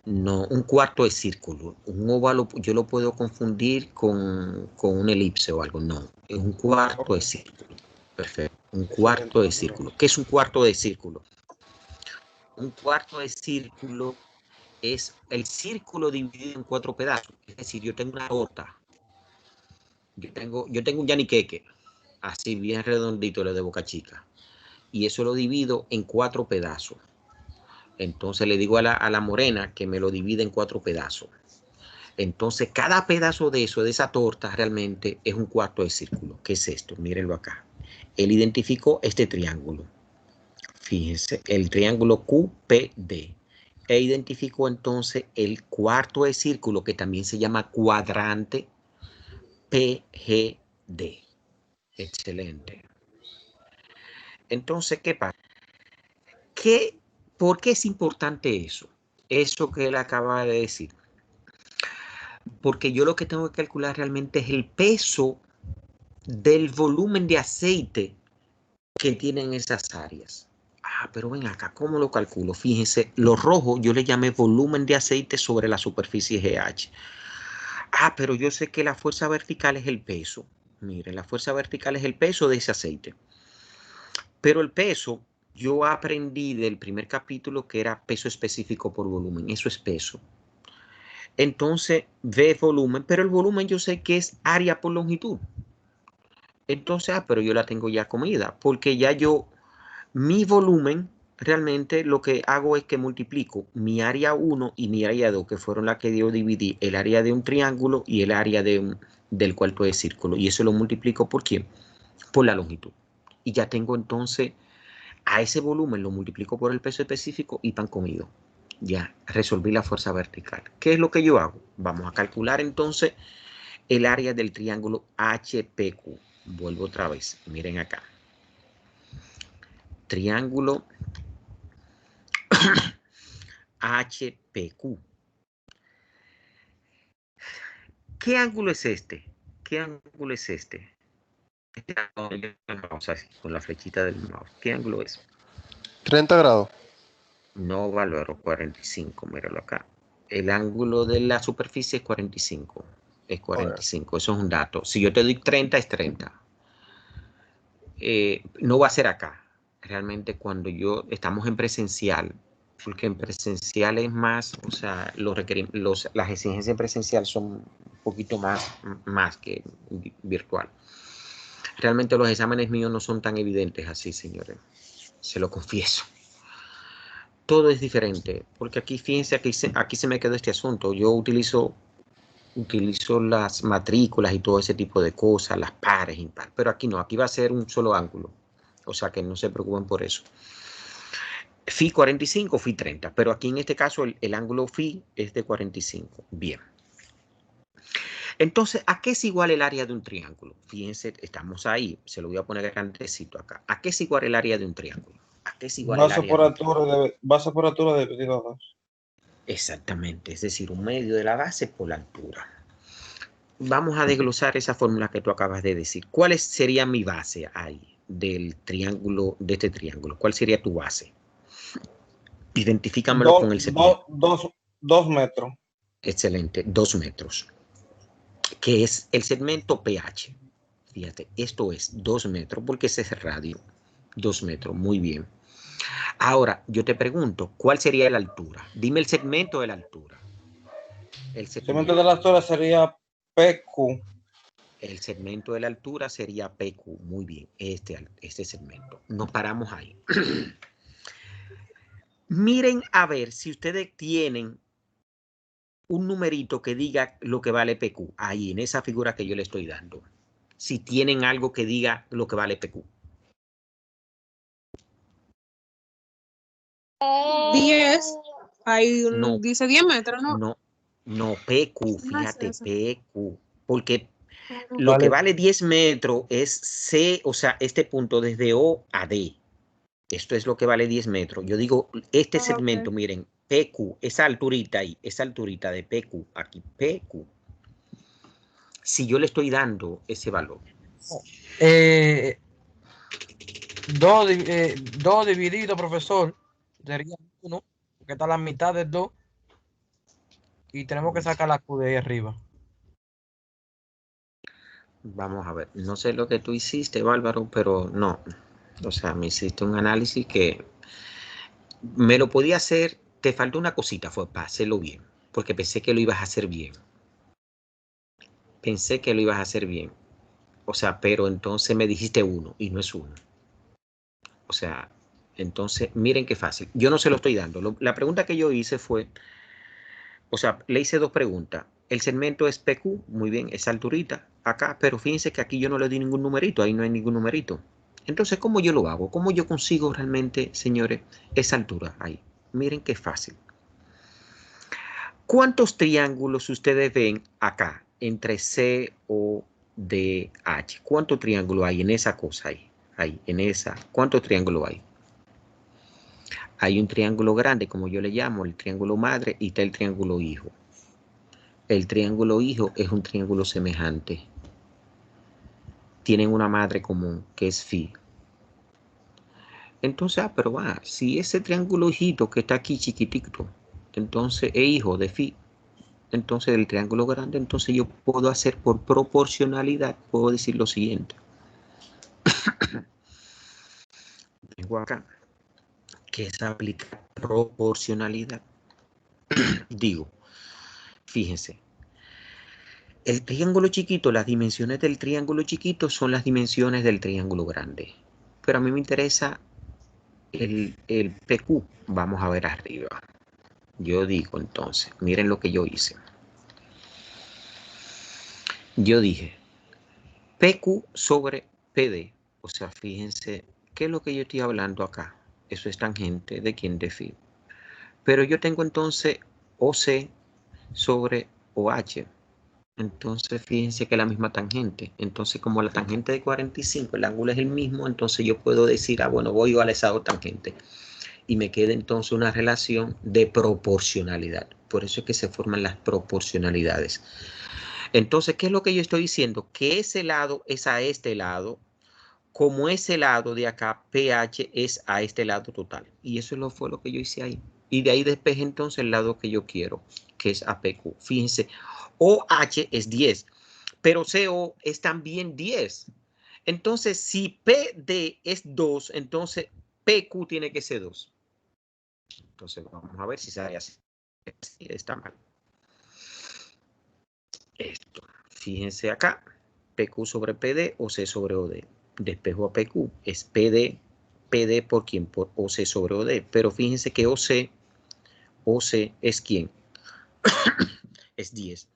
No, un cuarto de círculo. Un óvalo yo lo puedo confundir con un elipse o algo. No, es un cuarto de círculo. Perfecto. Un cuarto de círculo. ¿Qué es un cuarto de círculo? Un cuarto de círculo es el círculo dividido en 4 pedazos. Es decir, yo tengo una torta. Yo tengo un yaniqueque, así bien redondito, lo de Boca Chica. Y eso lo divido en 4 pedazos. Entonces le digo a la morena que me lo divide en 4 pedazos. Entonces, cada pedazo de eso, de esa torta, realmente es un cuarto de círculo. ¿Qué es esto? Mírenlo acá. Él identificó este triángulo. Fíjense, el triángulo QPD. E identificó entonces el cuarto de círculo, que también se llama cuadrante PGD. Excelente. Entonces, ¿qué pasa? ¿Por qué es importante eso? Eso que él acaba de decir. Porque yo lo que tengo que calcular realmente es el peso del volumen de aceite que tienen esas áreas. Ah, pero ven acá, ¿cómo lo calculo? Fíjense, lo rojo yo le llamé volumen de aceite sobre la superficie GH. Ah, pero yo sé que la fuerza vertical es el peso. Miren, la fuerza vertical es el peso de ese aceite. Pero el peso, yo aprendí del primer capítulo que era peso específico por volumen. Eso es peso. Entonces, ve volumen, pero el volumen yo sé que es área por longitud. Entonces, pero yo la tengo ya comida, porque ya mi volumen, realmente lo que hago es que multiplico mi área 1 y mi área 2, que fueron las que yo dividí, el área de un triángulo y el área del cuarto de círculo. Y eso lo multiplico ¿por quién? Por la longitud. Y ya tengo entonces, a ese volumen lo multiplico por el peso específico y pan comido. Ya resolví la fuerza vertical. ¿Qué es lo que yo hago? Vamos a calcular entonces el área del triángulo HPQ. Vuelvo otra vez, miren acá. Triángulo HPQ. ¿Qué ángulo es este? ¿Qué ángulo es este? Vamos así, con la flechita del mouse. ¿Qué ángulo es? 30 grados. No valoro 45, míralo acá. El ángulo de la superficie es 45. Es 45, eso es un dato. Si yo te doy 30, es 30. No va a ser acá. Realmente cuando estamos en presencial, porque en presencial es más, o sea, las exigencias en presencial son un poquito más que virtual. Realmente los exámenes míos no son tan evidentes así, señores. Se lo confieso. Todo es diferente, porque aquí, fíjense, aquí se me quedó este asunto. Yo utilizo las matrículas y todo ese tipo de cosas, las pares, impares, pero aquí no, aquí va a ser un solo ángulo. O sea que no se preocupen por eso. Phi 45, Phi 30, pero aquí en este caso el ángulo Phi es de 45. Bien. Entonces, ¿a qué es igual el área de un triángulo? Fíjense, estamos ahí, se lo voy a poner grandecito acá. ¿A qué es igual el área de un triángulo? ¿A qué es igual el área de un triángulo? Base por altura dividido a 2. Exactamente, es decir, un medio de la base por la altura. Vamos a desglosar esa fórmula que tú acabas de decir. ¿Cuál sería mi base ahí del triángulo, de este triángulo? ¿Cuál sería tu base? Identifícamelo con el segmento. 2 metros. Excelente, 2 metros. Que es el segmento PH. Fíjate, esto es 2 metros porque ese es el radio. 2 metros, muy bien. Ahora, yo te pregunto, ¿cuál sería la altura? Dime el segmento de la altura. El segmento de la altura sería PQ. El segmento de la altura sería PQ. Muy bien, este segmento. Nos paramos ahí. Miren a ver si ustedes tienen un numerito que diga lo que vale PQ. Ahí, en esa figura que yo le estoy dando. Si tienen algo que diga lo que vale PQ. 10. Ahí No, dice 10 metros, ¿no? no, PQ, No es fíjate, eso. PQ. Porque No. lo que vale 10 metros es C, o sea, este punto desde O a D. Esto es lo que vale 10 metros. Yo digo, este segmento, Ok. miren, PQ, esa alturita ahí, esa alturita de PQ, aquí, PQ. Si yo le estoy dando ese valor. 2 dividido, profesor, sería 1, porque está la mitad de 2. Y tenemos que sacar la Q de ahí arriba. Vamos a ver, no sé lo que tú hiciste, Bárbaro, pero no. O sea, me hiciste un análisis que me lo podía hacer, te faltó una cosita, fue para hacerlo bien, porque pensé que lo ibas a hacer bien. Pensé que lo ibas a hacer bien. O sea, pero entonces me dijiste 1 y no es 1. O sea, entonces, miren qué fácil. Yo no se lo estoy dando. La pregunta que yo hice fue, o sea, le hice 2 preguntas. El segmento es PQ, muy bien, esa alturita acá, pero fíjense que aquí yo no le di ningún numerito, ahí no hay ningún numerito. Entonces, ¿cómo yo lo hago? ¿Cómo yo consigo realmente, señores, esa altura ahí? Miren qué fácil. ¿Cuántos triángulos ustedes ven acá entre C, O, D, H? ¿Cuántos triángulos hay en esa cosa ahí? Ahí, en esa. ¿Cuántos triángulos hay? Hay un triángulo grande, como yo le llamo, el triángulo madre, y está el triángulo hijo. El triángulo hijo es un triángulo semejante. Tienen una madre común, que es Phi. Entonces, pero si ese triángulo hijito que está aquí chiquitito, entonces es hijo de Phi, entonces del triángulo grande, entonces yo puedo hacer por proporcionalidad, puedo decir lo siguiente. Tengo acá, que es aplicar proporcionalidad. Digo, fíjense, el triángulo chiquito, las dimensiones del triángulo chiquito son las dimensiones del triángulo grande. Pero a mí me interesa el PQ. Vamos a ver arriba. Yo digo entonces, miren lo que yo hice. Yo dije, PQ sobre PD. O sea, fíjense, ¿qué es lo que yo estoy hablando acá? Eso es tangente de quién de phi. Pero yo tengo entonces OC sobre OH. Entonces, fíjense que es la misma tangente. Entonces, como la tangente de 45, el ángulo es el mismo, entonces yo puedo decir, bueno, voy igual a esa tangente. Y me queda entonces una relación de proporcionalidad. Por eso es que se forman las proporcionalidades. Entonces, ¿qué es lo que yo estoy diciendo? Que ese lado es a este lado, como ese lado de acá, pH, es a este lado total. Y eso fue lo que yo hice ahí. Y de ahí despeje entonces el lado que yo quiero, que es APQ. Fíjense, OH es 10, pero CO es también 10. Entonces, si PD es 2, entonces PQ tiene que ser 2. Entonces, vamos a ver si sale así. Está mal. Esto. Fíjense acá. PQ sobre PD o C sobre OD. Despejo a PQ. Es PD. PD por quién? Por OC sobre OD. Pero fíjense que OC es quién? Es 10.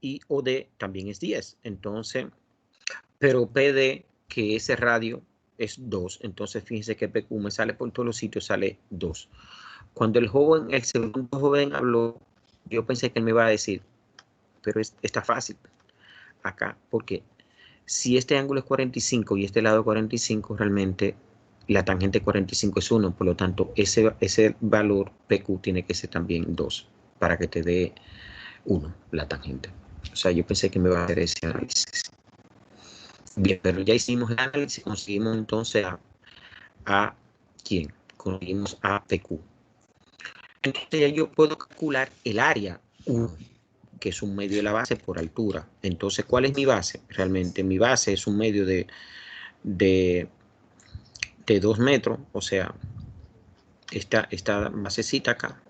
Y OD también es 10. Entonces, pero PD, que ese radio es 2. Entonces, fíjense que PQ me sale por todos los sitios, sale 2. Cuando el segundo joven habló, yo pensé que él me iba a decir, pero está fácil acá, porque si este ángulo es 45 y este lado 45, realmente la tangente 45 es 1, por lo tanto, ese valor PQ tiene que ser también 2 para que te dé 1 la tangente. O sea, yo pensé que me iba a hacer ese análisis. Bien, pero ya hicimos el análisis, conseguimos entonces a ¿quién? Conseguimos a PQ. Entonces ya yo puedo calcular el área 1, que es un medio de la base por altura. Entonces, ¿cuál es mi base? Realmente mi base es un medio de 2 metros, o sea, esta basecita acá,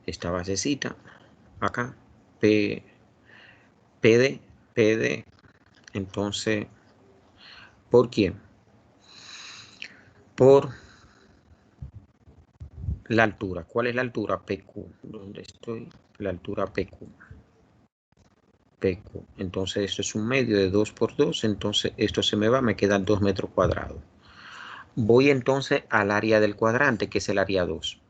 esta basecita acá, PD, entonces, ¿por quién? Por la altura. ¿Cuál es la altura? PQ. ¿Dónde estoy? La altura PQ. PQ. Entonces esto es un medio de 2 por 2, entonces esto se me va, me quedan 2 metros cuadrados. Voy entonces al área del cuadrante, que es el área 2.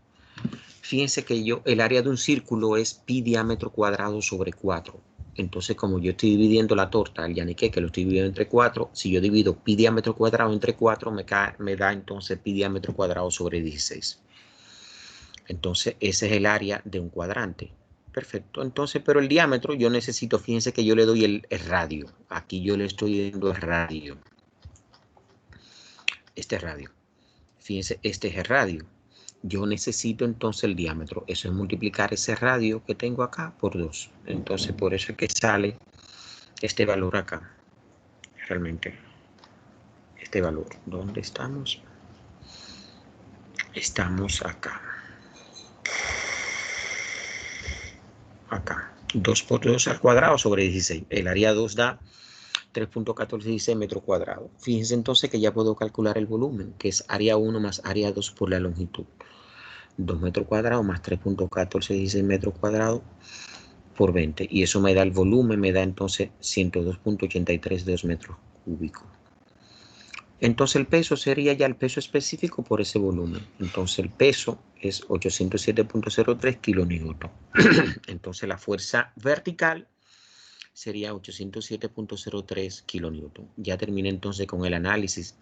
Fíjense que el área de un círculo es pi diámetro cuadrado sobre 4. Entonces, como yo estoy dividiendo la torta, el yaniqué, que lo estoy dividiendo entre 4, si yo divido pi diámetro cuadrado entre 4, me da entonces pi diámetro cuadrado sobre 16. Entonces, ese es el área de un cuadrante. Perfecto. Entonces, pero el diámetro yo necesito, fíjense que yo le doy el radio. Aquí yo le estoy dando el radio. Este radio. Fíjense, este es el radio. Yo necesito entonces el diámetro. Eso es multiplicar ese radio que tengo acá por 2. Entonces, por eso es que sale este valor acá. Realmente. este valor. ¿Dónde estamos? Estamos acá. Acá. 2 por 2 al cuadrado sobre 16. El área 2 da 3.1416 metros cuadrados. Fíjense entonces que ya puedo calcular el volumen, que es área 1 más área 2 por la longitud. 2 metros cuadrados más 3.1416 metros cuadrados por 20. Y eso me da el volumen, me da entonces 102.832 metros cúbicos. Entonces el peso sería ya el peso específico por ese volumen. Entonces el peso es 807.03 kilonewton. Entonces la fuerza vertical sería 807.03 kilonewton. Ya terminé entonces con el análisis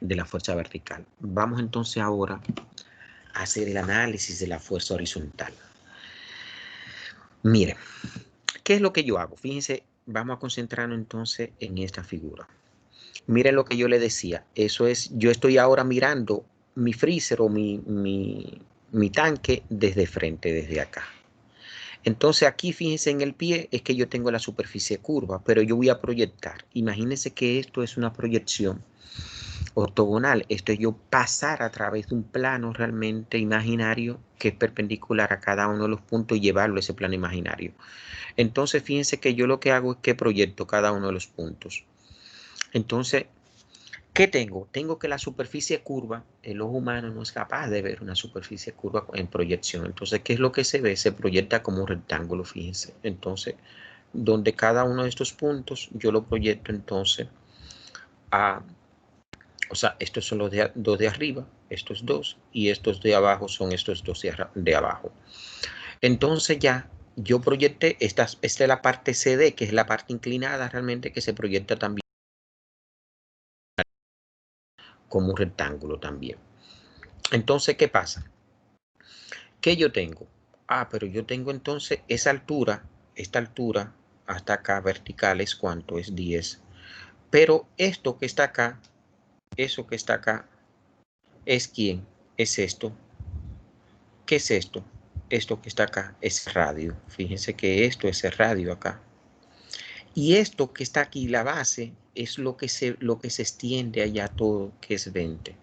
de la fuerza vertical. Vamos entonces ahora a hacer el análisis de la fuerza horizontal. Miren, ¿qué es lo que yo hago? Fíjense, vamos a concentrarnos entonces en esta figura. Miren lo que yo le decía. Eso es, yo estoy ahora mirando mi freezer o mi tanque desde frente, desde acá. Entonces aquí fíjense en el pie es que yo tengo la superficie curva, pero yo voy a proyectar. Imagínense que esto es una proyección ortogonal. Esto es yo pasar a través de un plano realmente imaginario que es perpendicular a cada uno de los puntos y llevarlo a ese plano imaginario. Entonces fíjense que yo lo que hago es que proyecto cada uno de los puntos. Entonces, ¿qué tengo? Tengo que la superficie curva, el ojo humano no es capaz de ver una superficie curva en proyección. Entonces, ¿qué es lo que se ve? Se proyecta como un rectángulo, fíjense. Entonces, donde cada uno de estos puntos yo lo proyecto entonces a... O sea, estos son los dos de arriba, estos dos, y estos de abajo son estos dos de abajo. Entonces ya yo proyecté, esta es la parte CD, que es la parte inclinada realmente que se proyecta también como un rectángulo también. Entonces, ¿qué pasa? ¿Qué yo tengo? Pero yo tengo entonces esa altura, esta altura hasta acá vertical es ¿cuánto? Es 10. Pero esto que está acá, eso que está acá, ¿es quién? Es esto. ¿Qué es esto? Esto que está acá es radio. Fíjense que esto es el radio acá. Y esto que está aquí, la base, es lo que se extiende allá todo, que es 20.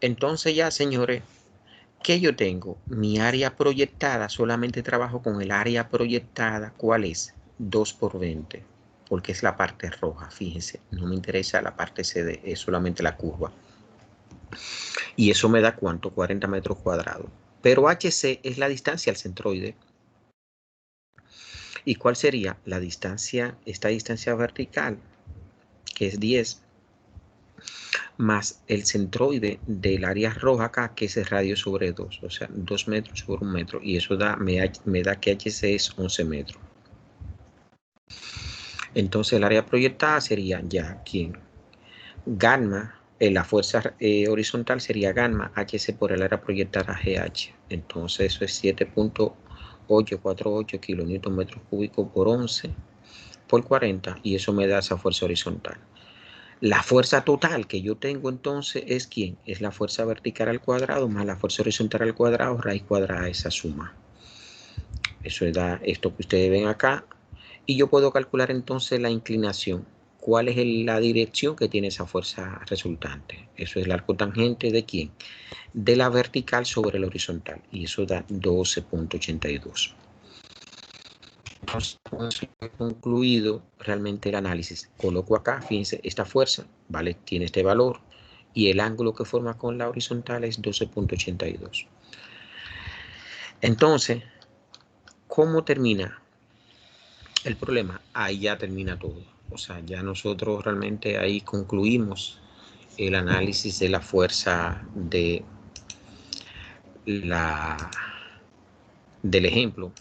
Entonces ya, señores, ¿qué yo tengo? Mi área proyectada, solamente trabajo con el área proyectada. ¿Cuál es? 2 por 20, porque es la parte roja, fíjense. No me interesa la parte CD, es solamente la curva. Y eso me da ¿cuánto? 40 metros cuadrados. Pero HC es la distancia al centroide. ¿Y cuál sería? La distancia, esta distancia vertical, que es 10, más el centroide del área roja acá, que es el radio sobre 2, o sea, 2 metros sobre 1 metro, y eso me da que HC es 11 metros. Entonces el área proyectada sería ya, ¿quién? Gamma, la fuerza horizontal sería gamma HC por el área proyectada GH. Entonces eso es 7.848 kilonewton metros cúbicos por 11 por 40, y eso me da esa fuerza horizontal. La fuerza total que yo tengo entonces es ¿quién? Es la fuerza vertical al cuadrado más la fuerza horizontal al cuadrado, raíz cuadrada de esa suma. Eso da esto que ustedes ven acá. Y yo puedo calcular entonces la inclinación. ¿Cuál es la dirección que tiene esa fuerza resultante? Eso es el arco tangente ¿de quién? De la vertical sobre la horizontal. Y eso da 12.82. Entonces, he concluido realmente el análisis. Coloco acá, fíjense, esta fuerza, ¿vale? Tiene este valor. Y el ángulo que forma con la horizontal es 12.82. Entonces, ¿cómo termina el problema? Ahí ya termina todo. O sea, ya nosotros realmente ahí concluimos el análisis de la fuerza del ejemplo